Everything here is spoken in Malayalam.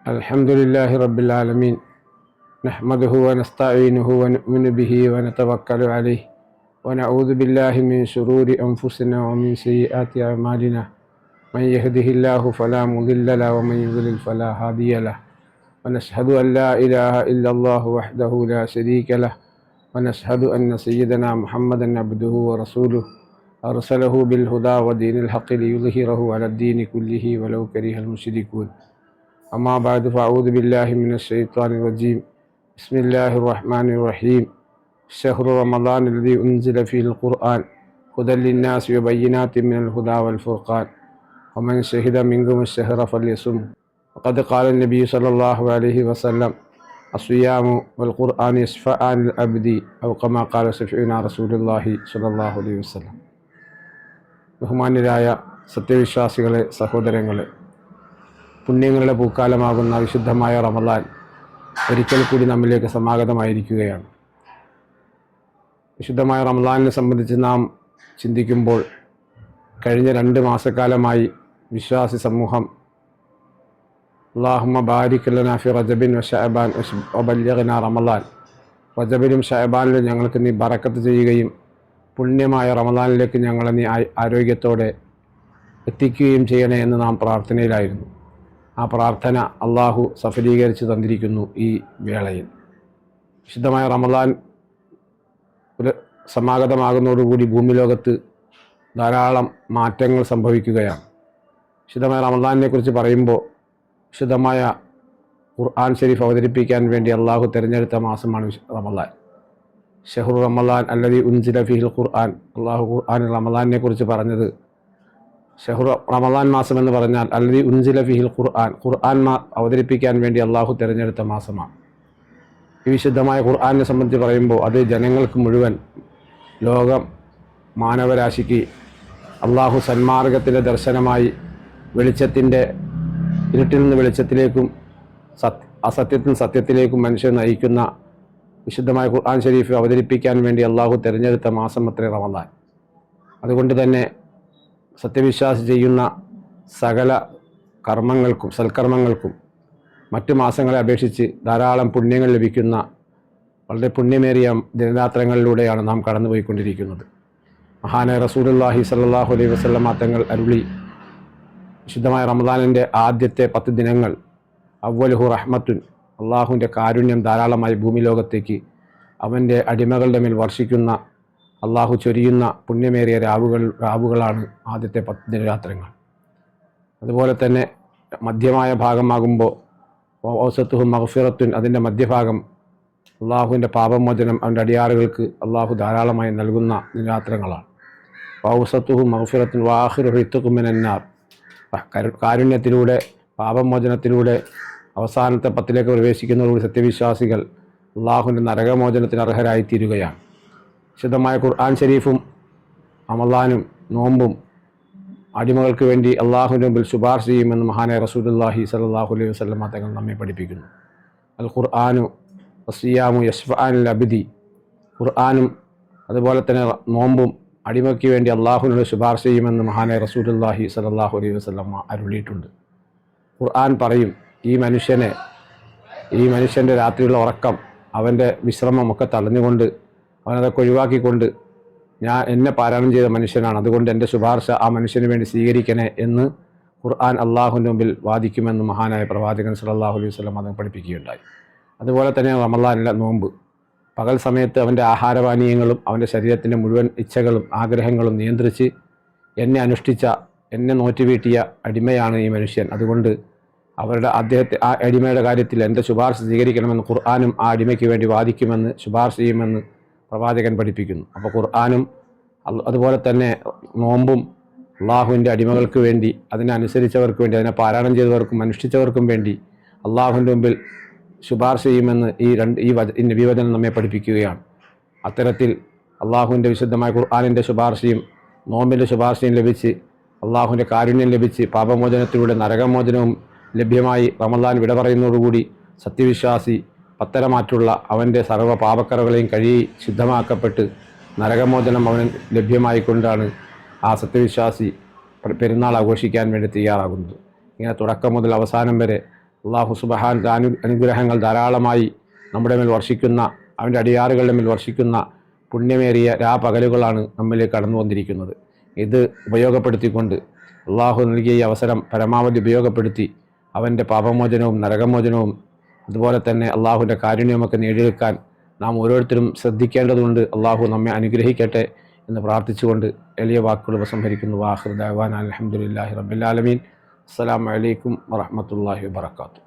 الحمد لله رب العالمين. نحمده ونستعينه ونؤمن به ونتوكل عليه ونعوذ بالله من شرور أنفسنا ومن سيئات أعمالنا. من يهده الله فلا مضل له ومن يضلل فلا هادي له. ونشهد أن لا إله إلا الله وحده لا شريك له. ونشهد أن سيدنا محمدا عبده ورسوله أرسله بالهدى ودين الحق ليظهره على الدين كله ولو كره المشركون. أما بعد فأعوذ بالله من الشيطان الرجيم. بسم الله الرحمن الرحيم. شهر رمضان الذي أنزل فيه القرآن هدى للناس وبينات من الهدى والفرقان ومن شهد منكم الشهر فليصم. وقد قال النبي صلى الله عليه وسلم الصيام والقرآن يشفعان العبد أو كما قال شفيعنا رسول الله صلى الله عليه وسلم. ബഹുമാന്യരായ സത്യവിശ്വാസികളെ, സഹോദരങ്ങളെ, പുണ്യങ്ങളുടെ പൂക്കാലമാകുന്ന വിശുദ്ധമായ റമദാൻ ഒരിക്കൽ കൂടി നമ്മിലേക്ക് സമാഗതമായിരിക്കുകയാണ്. വിശുദ്ധമായ റമദാനിനെ സംബന്ധിച്ച് നാം ചിന്തിക്കുമ്പോൾ കഴിഞ്ഞ 2 മാസക്കാലമായി വിശ്വാസി സമൂഹം അല്ലാഹുമ്മ ബാരിക് ലനാ ഫി റജബിൻ വശഅബാൻ വബല്ലിഗ്നാ റമദാൻ, റജബിലും ഷഅബാനിലും ഞങ്ങൾക്ക് നീ ബറക്കത്ത് ചെയ്യുകയും പുണ്യമായ റമദാനിലേക്ക് ഞങ്ങളെ നീ ആരോഗ്യത്തോടെ എത്തിക്കുകയും ചെയ്യണേ എന്ന് നാം പ്രാർത്ഥനയിലായിരുന്നു. ആ പ്രാർത്ഥന അള്ളാഹു സഫലീകരിച്ച് തന്നിരിക്കുന്നു. ഈ വേളയിൽ വിശുദ്ധമായ റമദാൻ സമാഗതമാകുന്നതോടുകൂടി ഭൂമി ലോകത്ത് ധാരാളം മാറ്റങ്ങൾ സംഭവിക്കുകയാണ്. വിശുദ്ധമായ റമദാനിനെ കുറിച്ച് പറയുമ്പോൾ വിശുദ്ധമായ ഖുർആൻ ഷരീഫ് അവതരിപ്പിക്കാൻ വേണ്ടി അള്ളാഹു തിരഞ്ഞെടുത്ത മാസമാണ് റമദാൻ. ഷഹ്റു റമദാൻ അല്ലദീ ഉൻസില ഫീഹിൽ ഖുർആൻ. അള്ളാഹു ഖുർആനിൽ റമദാനിനെ കുറിച്ച് പറഞ്ഞത് ഷഹ്റു റമദാൻ മാസം എന്ന് പറഞ്ഞാൽ അല്ലദീ ഉൻസില ഫീഹിൽ ഖുർആൻ, ഖുർആൻ അവതരിപ്പിക്കാൻ വേണ്ടി അള്ളാഹു തിരഞ്ഞെടുത്ത മാസമാണ്. ഈ വിശുദ്ധമായ ഖുർആനെ സംബന്ധിച്ച് പറയുമ്പോൾ അത് ജനങ്ങൾക്ക് മുഴുവൻ, ലോകം മാനവരാശിക്ക് അള്ളാഹു സന്മാർഗത്തിൻ്റെ ദർശനമായി വെളിച്ചത്തിൻ്റെ ഇരുട്ടിൽ നിന്ന് വെളിച്ചത്തിലേക്കും അസത്യത്തിൽ സത്യത്തിലേക്കും മനുഷ്യൻ നയിക്കുന്ന വിശുദ്ധമായ ഖുർആൻ ഷരീഫ് അവതരിപ്പിക്കാൻ വേണ്ടി അള്ളാഹു തിരഞ്ഞെടുത്ത മാസം അത്രേ റമദാൻ. അതുകൊണ്ട് തന്നെ സത്യവിശ്വാസി ചെയ്യുന്ന സകല കർമ്മങ്ങൾക്കും സൽക്കർമ്മങ്ങൾക്കും മറ്റു മാസങ്ങളെ അപേക്ഷിച്ച് ധാരാളം പുണ്യങ്ങൾ ലഭിക്കുന്ന വളരെ പുണ്യമേറിയ ദിനരാത്രങ്ങളിലൂടെയാണ് നാം കടന്നുപോയിക്കൊണ്ടിരിക്കുന്നത്. മഹാനായ റസൂലുള്ളാഹി സ്വല്ലല്ലാഹു അലൈഹി വസല്ലം തങ്ങൾ അരുളി, വിശുദ്ധമായ റമദാനിൻ്റെ ആദ്യത്തെ 10 ദിനങ്ങൾ അവ്വലുഹു റഹ്മത്തുൻ, അള്ളാഹുവിൻ്റെ കാരുണ്യം ധാരാളമായി ഭൂമി അവൻ്റെ അടിമകളുടെ മേൽ വർഷിക്കുന്ന, അള്ളാഹു ചൊരിയുന്ന പുണ്യമേറിയ രാവുകളാണ് ആദ്യത്തെ 10 ദിനരാത്രങ്ങൾ. അതുപോലെ തന്നെ മധ്യമായ ഭാഗമാകുമ്പോൾ ഔസത്തുഹു മഗ്ഫിറത്തുൻ, അതിൻ്റെ മധ്യഭാഗം അള്ളാഹുവിൻ്റെ പാപമോചനം അവൻ്റെ അടിയാറുകൾക്ക് അള്ളാഹു ധാരാളമായി നൽകുന്ന ദിനരാത്രങ്ങളാണ്. ഔസത്തുഹു മഗ്ഫിറത്തുൻ വാഖിറുഹു ഇത്ഖും മിനന്നാർ, കാരുണ്യത്തിലൂടെ പാപമോചനത്തിലൂടെ അവസാനത്തെ 10ലേക്ക് പ്രവേശിക്കുന്നതോടുകൂടി സത്യവിശ്വാസികൾ അള്ളാഹുവിൻ്റെ നരകമോചനത്തിന് അർഹരായിത്തീരുകയാണ്. വിശുദ്ധമായ ഖുർആൻ ഷരീഫും റമദാനും നോമ്പും അടിമകൾക്ക് വേണ്ടി അള്ളാഹുവിൻ്റെ മുമ്പിൽ ശുപാർശ ചെയ്യുമെന്ന് മഹാനായ റസൂലുള്ളാഹി സ്വല്ലല്ലാഹു അലൈഹി വസല്ലം തങ്ങൾ നമ്മെ പഠിപ്പിക്കുന്നു. അൽ ഖുർആനു വസിയാമു യശ്ഫഅനിൽ അബ്ദി, ഖുർആനും അതുപോലെ തന്നെ നോമ്പും അടിമയ്ക്ക് വേണ്ടി അള്ളാഹുവിനോട് ശുപാർശ ചെയ്യുമെന്ന് മഹാനായ റസൂലുള്ളാഹി സ്വല്ലല്ലാഹു അലൈഹി വസല്ലം അരുളിയിട്ടുണ്ട്. ഖുർആൻ പറയും, ഈ മനുഷ്യൻ്റെ രാത്രിയുള്ള ഉറക്കം, അവൻ്റെ വിശ്രമമൊക്കെ തടഞ്ഞുകൊണ്ട് അവനതൊക്കെ ഒഴിവാക്കിക്കൊണ്ട് എന്നെ പാരായണം ചെയ്ത മനുഷ്യനാണ്, അതുകൊണ്ട് എൻ്റെ ശുപാർശ ആ മനുഷ്യന് വേണ്ടി സ്വീകരിക്കണേ എന്ന് ഖുർആൻ അള്ളാഹുവിൻ്റെ മുമ്പിൽ വാദിക്കുമെന്ന് മഹാനായ പ്രവാചകൻ സ്വല്ലല്ലാഹു അലൈഹി വസല്ലം അത് പഠിപ്പിക്കുകയുണ്ടായി. അതുപോലെ തന്നെ റമദാനിലെ നോമ്പ്, പകൽ സമയത്ത് അവൻ്റെ ആഹാരപാനീയങ്ങളും അവൻ്റെ ശരീരത്തിൻ്റെ മുഴുവൻ ഇച്ഛകളും ആഗ്രഹങ്ങളും നിയന്ത്രിച്ച് എന്നെ നോറ്റുവീട്ടിയ അടിമയാണ് ഈ മനുഷ്യൻ, അതുകൊണ്ട് ആ അടിമയുടെ കാര്യത്തിൽ എൻ്റെ ശുപാർശ സ്വീകരിക്കണമെന്ന് ഖുർആനും ആ അടിമയ്ക്ക് വേണ്ടി വാദിക്കുമെന്ന് ശുപാർശ ചെയ്യുമെന്ന് പ്രവാചകൻ പഠിപ്പിക്കുന്നു. അപ്പോൾ ഖുർആനും അതുപോലെ തന്നെ നോമ്പും അള്ളാഹുവിൻ്റെ അടിമകൾക്ക് വേണ്ടി, അതിനനുസരിച്ചവർക്ക് വേണ്ടി, അതിനെ പാരായണം ചെയ്തവർക്കും അനുഷ്ഠിച്ചവർക്കും വേണ്ടി അള്ളാഹുവിൻ്റെ മുമ്പിൽ ശുപാർശ ചെയ്യുമെന്ന് ഈ നബിവചനം നമ്മെ പഠിപ്പിക്കുകയാണ്. അത്തരത്തിൽ അള്ളാഹുവിൻ്റെ വിശുദ്ധമായ ഖുർആനിൻ്റെ ശുപാർശയും നോമ്പിൻ്റെ ശുപാർശയും ലഭിച്ച് അള്ളാഹുവിൻ്റെ കാരുണ്യം ലഭിച്ച് പാപമോചനത്തിലൂടെ നരകമോചനവും ലഭ്യമായി റമദാൻ വിട പറയുന്നതോടുകൂടി സത്യവിശ്വാസി പത്തരമാറ്റുള്ള അവൻ്റെ സർവ്വ പാപക്കറകളെയും കഴുകി ശുദ്ധമാക്കപ്പെട്ട് നരകമോചനം അവന് ലഭ്യമായിക്കൊണ്ടാണ് ആ സത്യവിശ്വാസി പെരുന്നാൾ ആഘോഷിക്കാൻ വേണ്ടി തയ്യാറാകുന്നത്. ഇങ്ങനെ തുടക്കം മുതൽ അവസാനം വരെ അള്ളാഹു സുബ്ഹാനഹു അനുഗ്രഹങ്ങൾ ധാരാളമായി നമ്മുടെ മേൽ വർഷിക്കുന്ന, അവൻ്റെ അടിയാറുകളുടെ മേൽ വർഷിക്കുന്ന പുണ്യമേറിയ രാപകലുകളാണ് നമ്മിലേക്ക് കടന്നു വന്നിരിക്കുന്നത്. ഇത് ഉപയോഗപ്പെടുത്തിക്കൊണ്ട് അള്ളാഹു നൽകിയ ഈ അവസരം പരമാവധി ഉപയോഗപ്പെടുത്തി അവൻ്റെ പാപമോചനവും നരകമോചനവും അതുപോലെ തന്നെ അള്ളാഹുവിൻ്റെ കാരുണ്യമൊക്കെ നേടിയെടുക്കാൻ നാം ഓരോരുത്തരും ശ്രദ്ധിക്കേണ്ടതുണ്ട്. അള്ളാഹു നമ്മെ അനുഗ്രഹിക്കട്ടെ എന്ന് പ്രാർത്ഥിച്ചുകൊണ്ട് എളിയ വാക്കുകൾ ഉപസംഹരിക്കുന്നു. വാഖിറു ദഅ്വാനാ അൽഹംദുലില്ലാഹി റബ്ബിൽ ആലമീൻ. അസ്സലാമു അലൈക്കും വറഹ്മത്തുള്ളാഹി വബറകാതുഹു.